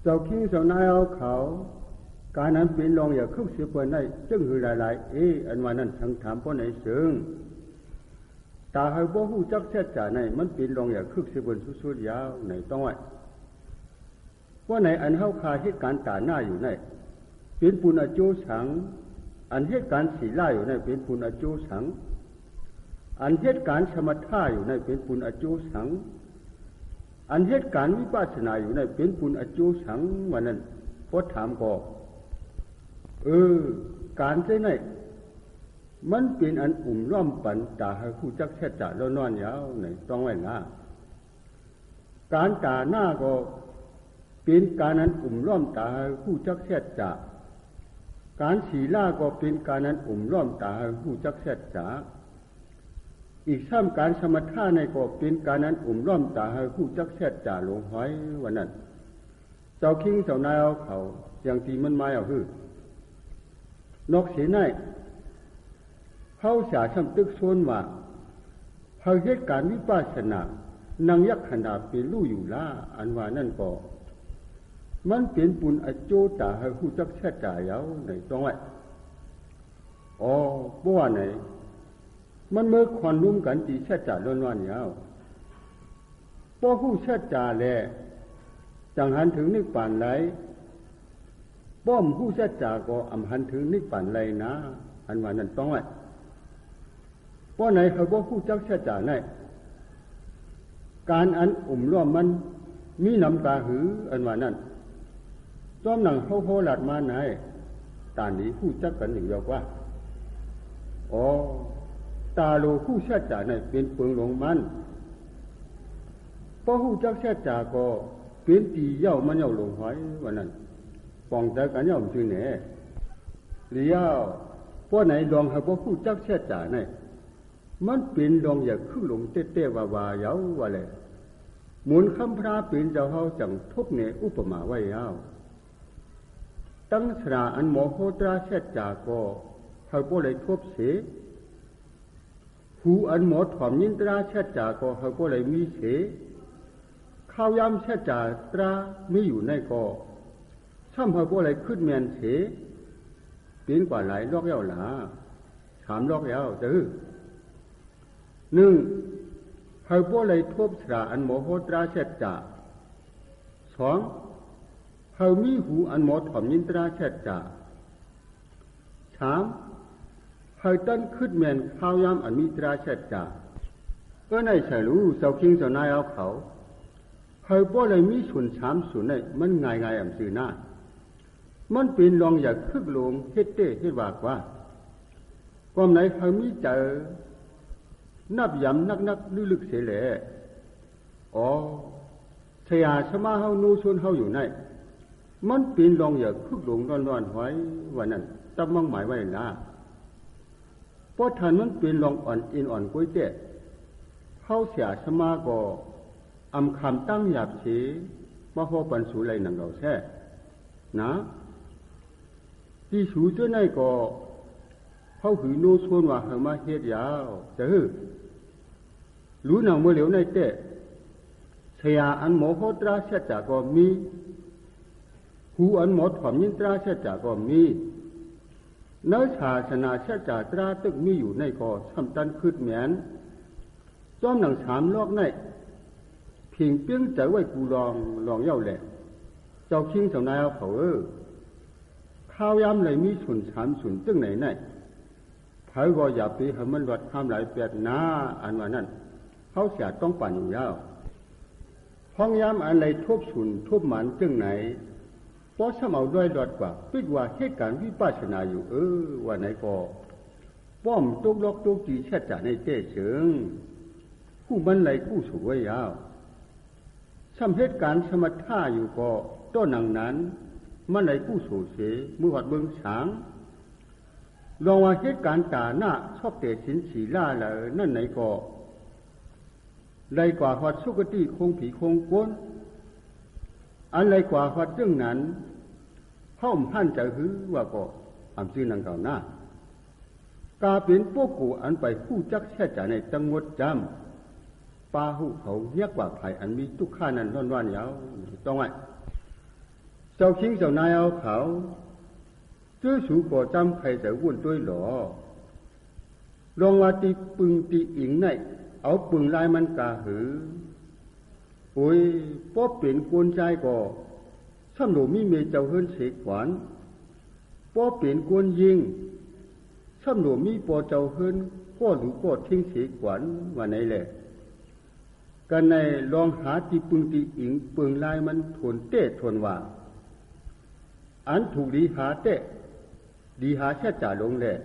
เจ้าคิงเจ้านายเอาเขาการนั้นเป็นรองอย่าคึกเสียเปินได้จึงหือหลายอันว่านั้นทั้งถามเพราะไหนซึ่งตาให้บ่ฮู้จักแท้จ่าในมันเป็นรองอย่าคึกเสียเปินสุดๆยาวในต้องไว้ว่าไหนอันเฮาคาเหตุการณ์ตาหน้าอยู่ในเป็นปุณอโจสังอันเหตุการณ์ศีลาอยู่ในเป็นปุณอโจสังอันเหตุการณ์สมถะอยู่ในเป็นปุณอโจสังอันเหตุการณ์วิปัสสนาอยู่ในเป็นปุณอโจสังวันนั้นพอถามก็การใช่ไหนมันเป็นอันล้อมปันตาให้คู่จักแท้จ่าแล้วนอนยาวในต้องไว้นะการตาหน้าก็เป็นการนั้นล้อมตาให้คู่จักแท้จ่าการศีลาก็เป็นการนั้นล้อมตาให้คู่จักแท้จ่าอีกซ้ำการสมถะในก็เป็นการนั้นล้อมตาให้คู่จักแท้จ่าลงหอยวันนั้นเจ้าคิงเจ้านายเอาเขาอย่างที่มันมาเอานอกเสียในเขาเสียซ้ำตึกโซนว่าเขาเหตุการณ์วิปัสสนานังยักษ์ขนาดเป็นลู่อยู่ล่าอันว่านั่นก็มันเป็นปุณอโจตาให้คู่จักแท้จ่าเยาในต้องไว้บ่ว่าไหนมันเมื่อควันรุ่มกันตีแท้จ่าล้วนๆยาวพอคู่แท้จ่าแลจังหันถึงนิพพานไหลป้อมผู้แท้จ่าก็อำหันถึงนิพพานไหลนะอันว่านั้นต้องไว้เพราะไหนเขาบอกผู้จักแท้จ่าไหนการอันล้อมมันมีน้ำตาหืออันว่านั้นจ้อมหนังเขาโหหลัดมาไหนตานี้ผู้จักกันหนึ่งเดียวว่าตาโลผู้แท้จ่าไหนเป็นเปิงหลงมันเพราะผู้จักแท้จ่าก็เป็นตีเย่ามันเย่าลงหอยว่านั้นปองใจกันเย่ามันชื่อแหน่หรือเย่าเพราะไหนลองให้พวกผู้จักแท้จ่าไหนมันเป็นลองอย่าขึ้นลงเต้ๆว่าเย้าว่าเลยหมุนคำพระเป็นเจ้าเฮาจังทุกเนอุปมาไว้เย้าตั้งสระอันหมอโคตราแท้จ่าก็เขาบ่เลยทบเสหูอันหมอถอมยินตราแท้จ่าก็เขาบ่เลยมีเสข้าวยำแท้จ่าตราไม่อยู่ในก็ซ้ำเขาบ่เลยขึ้นแมนเสเป็นกว่าหลายลอกเย้าหลา3 ลอกเย้าหนึ่งเขาบ่เลยทบสระอันหมอโหตราแท้จ่า2เขามีหูอันหมอถอมยินตราแท้จ่า3เขาตั้นขึ้นแมนข้าวยำอันมีตราแท้จ่าก็ในใช่รู้เจ้าคิงเจ้านายเอาเขาบ่เลยมีส่วน3 ส่วนในมันง่ายๆอำซื่อหน้ามันเป็นรองอย่าคึกลงเฮ็ดเต้เฮ็ดว่ากว่าความไหนเขามีใจนับยำนักลึกๆเสียแหละเสียสมาเฮานูชนเฮาอยู่ในมันเป็นรองอย่าคึกลงร้อนๆหอยว่านั้นตั้งมั่งหมายไว้นะเพราะท่านมันเป็นรองอ่อนอินอ่อนก้อยเต้เฮาเสียสมาก็อำคำตั้งหยาบเฉมาพอปันสูไรหนังเราแท้นะที่สูเจ้าในก็เขาหือโนชวนว่าเฮามาเฮ็ดยาวรู้หนังเมื่อเหลียวในเต้เสียอันหมอโหตราเสจ่าก็มีหูอันหมอถอมยินตราเสจ่าก็มีเนื้อศาสนาเสจ่าตราตึกมีอยู่ในก็สำตันคืดแหมนจ้อมหนัง3 ลอกในเพียงเปี้ยงใจไว้กูลองเย้าแหละเจ้าคิงเจ้านายเอาเขาข้าวยำเลยมีส่วน3 ส่วนตึงไหนไผก็อย่าไปให้มันรดข้ามหลายแปดนะอันว่านั้นเขาเสียต้องปั่นอยู่ยาวห้องยำอันไรทุบส่วนทุบหมันตึงไหนเพราะสมเอาด้วยรดกว่าปิดว่าเหตุการณ์วิปัสสนาอยู่ว่าไหนก็ป้อมตุกลอกตุกจีแช่จ่าในเต้เฉิงผู้มันไหลกู้สวยยาวสำเหตุการณ์สมถะอยู่ก็ต้นหนังนั้นมันไหลกู้สูเสมือหัดเบิ้งฉางลองว่าเหตุการณ์ตาหน้าชอบเตะสินสีล่าเลยนั่นไหนก็ไรกว่าหัดสุกติคงผีคงก้นอันไรกว่าหัดเรื่องนั้นห้อมพันจะหือว่าก็อำซื่อนังเก่าหน้ากาเป็นพวกกูอันไปคู่จักแช่จ่าในตังงดจำปาหูเขาเรียกว่าไผ่อันมีทุกข้านั้นร้อนๆยาวต้องไว้ เจ้าคิงเจ้านายเอาเขาชื่อสูก่อจำใครจะวุ่นด้วยหรอลองว่าตีปึงตีอิงในเอาปึงลายมันกาหือโอ้ยป้อเปลี่ยนกวนใจก่อซ้ำหนูมีเมเจ้าเฮิรนเสกขวานป้อเปลี่ยนกวนยิงซ้ำหนูมีปอเจ้าเฮิรนก็หรือก็ทิ้งเสกขวานว่าไหนแหละกันในลองหาตีปึงตีอิงปึงลายมันทนเต้ทนว่าอันถูกดีหาเต้ดีหาแค่จ่าลงแหละ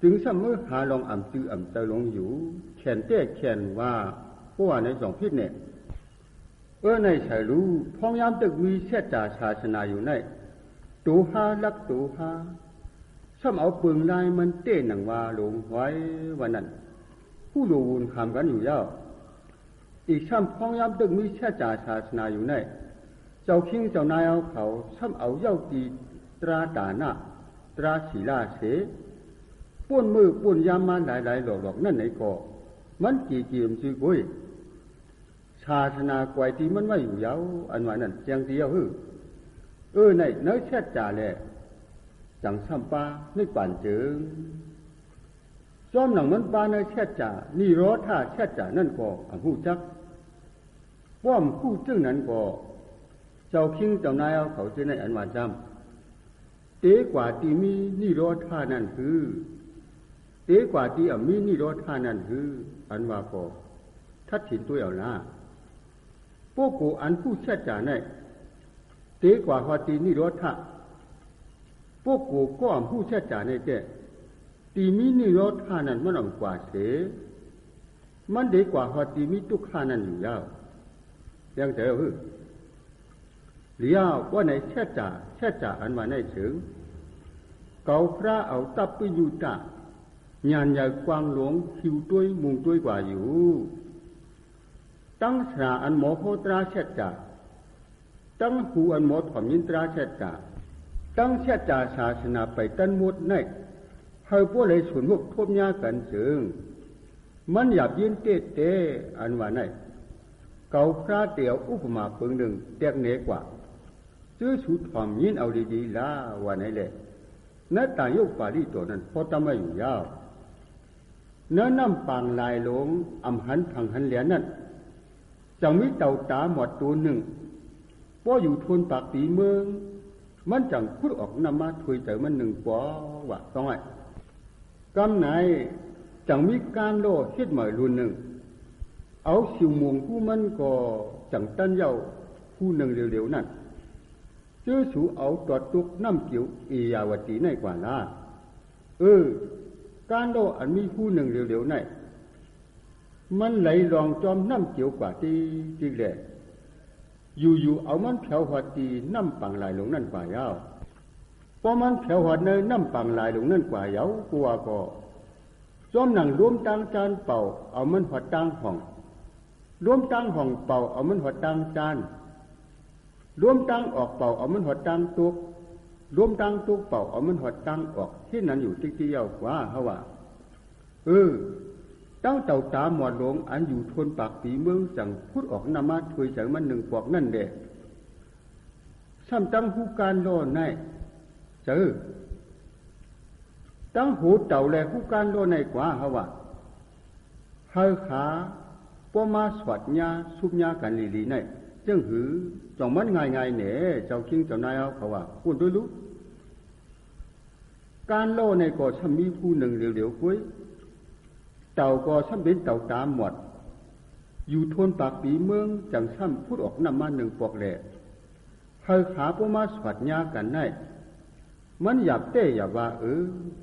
ถึงซ้ำเมื่อหาลองอ่ำตื้ออ่ำเตอลงอยู่แขนเต้แขนว่าเพราะว่าในสองพิษเนี่ยในใส่รู้พ้องยามตึกวีแค่จ่าศาสนาอยู่ในตูหาลักตูหาซ้ำเอาปึงลายมันเต้หนังว่าลงไว้วันนั้นผู้รู้วุ่นคำกันอยู่ยาวอีกซ้ำพ้องยามตึกมีแค่จ่าศาสนาอยู่ในเจ้าคิงเจ้านายเอาเขาซ้ำเอาเย้าตีตราตาหน้าตราศีลาเสป่วนมือป่วนยามมาหลายๆหลอกนั่นไหนก็มันกี่มซื้อกุยศาสนากวยที่มันไม่อยู่ยาวอันว่านั่นเจียงเดียวในเนื้อแช่จ่าแหละจังซ้ำปาในป่านเจิงซ้อมหนังมันปาในแช่จ่านี่รอท่าแช่จ่านั่นก็อันหูจักป้อมคู่จึงนั้นก็เจ้าคิงเจ้านายเอาเขาจะในอันว่าจำเต๋กว่าที่มีนี่รอท่านั่นคือเต๋กว่าที่มีนี่รอท่านั่นคืออันว่าก็ทัดถิ่นตัวเอาละพวกกูอันผู้แช่จ่าในเต๋กว่าพอตีนี่รอท่าพวกกูก็อันผู้แช่จ่าในแต่ตีมีนี่รอท่านั้นมันอ่อนกว่าเสมันเด็กกว่าพอตีมีตุกท่านั้นอยู่ยาวยังเจอหรือว่าในแช่จ่าอันว่าในถึงเกาพระเอาตับไปอยู่ตางานใหญ่กวางหลวงคิวต้วยมุงต้วยกว่าอยู่ตั้งสระอันหมอโพตราแช่จ่าตั้งหูอันหมอถ่อมยินตราแช่จ่าตั้งแช่จ่าศาสนาไปตั้นมุดในให้พวกเลยส่วนพวกทบยากันจึงมันหยาบยินเตะอันว่าในเกาพระเตียวอุปมาเปิงหนึ่งแตกเนกว่าซื้อสูตรถ่อมยินเอาดีๆล่ะว่าไหนแหละนั่นต่างยกปาลีตัวนั้นพอทำไม่อยู่ยาวเนื้อน้ำปางลายหลงอำหันผังหันเหลียนนั่นจังมีเต่าตาหมดตัวหนึ่งป้ออยู่ทนปากตีเมืองมันจังพุดออกนำมาถวยเจอมันหนึ่งป้อว่าต้องไงกำไหนจังมีการโลเฮ็ดหมายรุ่นหนึ่งเอาสิวมวงผู้มันก็จังตั้นเย้าผู้หนึ่งเร็วๆนั่นเจอสูเอาตอดตุกน้ำเกี่ยวเอียาวตีในกว่าล่ะการโลอันมีผู้หนึ่งเร็วๆนั่นมันไหลรองจอมน้ำเกี่ยวกว่าตีจริงแหละอยู่เอามันแผ่วหัวตีน้ำปังลายลงนั่นกว่ายาวพอมันแผ่วหัวเนยน้ำปังลายลงนั่นกว่ายาวกลัวก็จอมหนังรวมตังจานเป่าเอามันหัวตังห้องรวมตังห้องเป่าเอามันหัวตังจานรวมตังออกเป่าเอามันหัวตังตุกรวมตังตุกเป่าเอามันหัวตังออกที่นั้นอยู่ติ๊กเดียวกว่าเขาว่าตั้งเต่าตาหมอดหลงอันอยู่ทนปากปีเมืองจังพุดออกนามาถวยจังมันหนึ่งปอกนั่นเด็ซ้ำตั้งผู้การโลในเจอตั้งหูเต่าแลผู้การโลในกว่าเขาว่าเฮาขาป้อมาสวัสญาสุบญากันลีในจึงหือจองมันง่ายๆเนี่ยเจ้าคิงเจ้านายเอาเขาว่าพูดด้วยรู้การโลในก็ช่ำมีผู้หนึ่งเร็วๆกุ้ยเต่าก็ช่ำเป็นเต่าตามหมดอยู่ทนปากปีเมืองจังช่ำพูดออกนำมาหนึ่งปอกแหล่เฮาขาป้อมาสวัสญากันในมันหยาบเต้หยาบว่า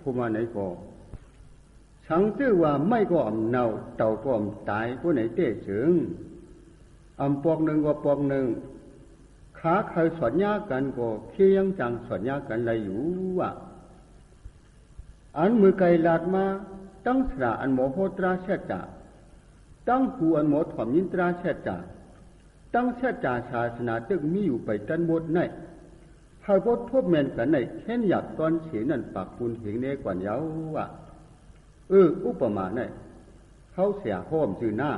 ผู้มาไหนก็ฉังชื่อว่าไม่ก็อ่ำเนาเต่าก็อ่ำตายผู้ไหนเต้เฉิงอ่ำปอกหนึ่งก็ปอกหนึ่งขาใครสอนยากันก็เคียงจังสอนยากันอะไรอยู่ว่าอันมือไก่ลาดมาตั้งสระอันหมอโหตราเชจ่าตั้งหูอันหมอถ่อมยินตราเชจ่าตั้งเชจ่าศาสนาตึกมีอยู่ไปตันหมดในหากว่าทบแมนกันในแค่หยาบตอนเฉียนั่นปากปูนเหงเนกว่าเย้าว่าอุปมาในเขาเสียห้อมจือหน้า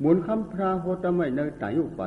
หมุนคำพระโหตไม่ในตายุปา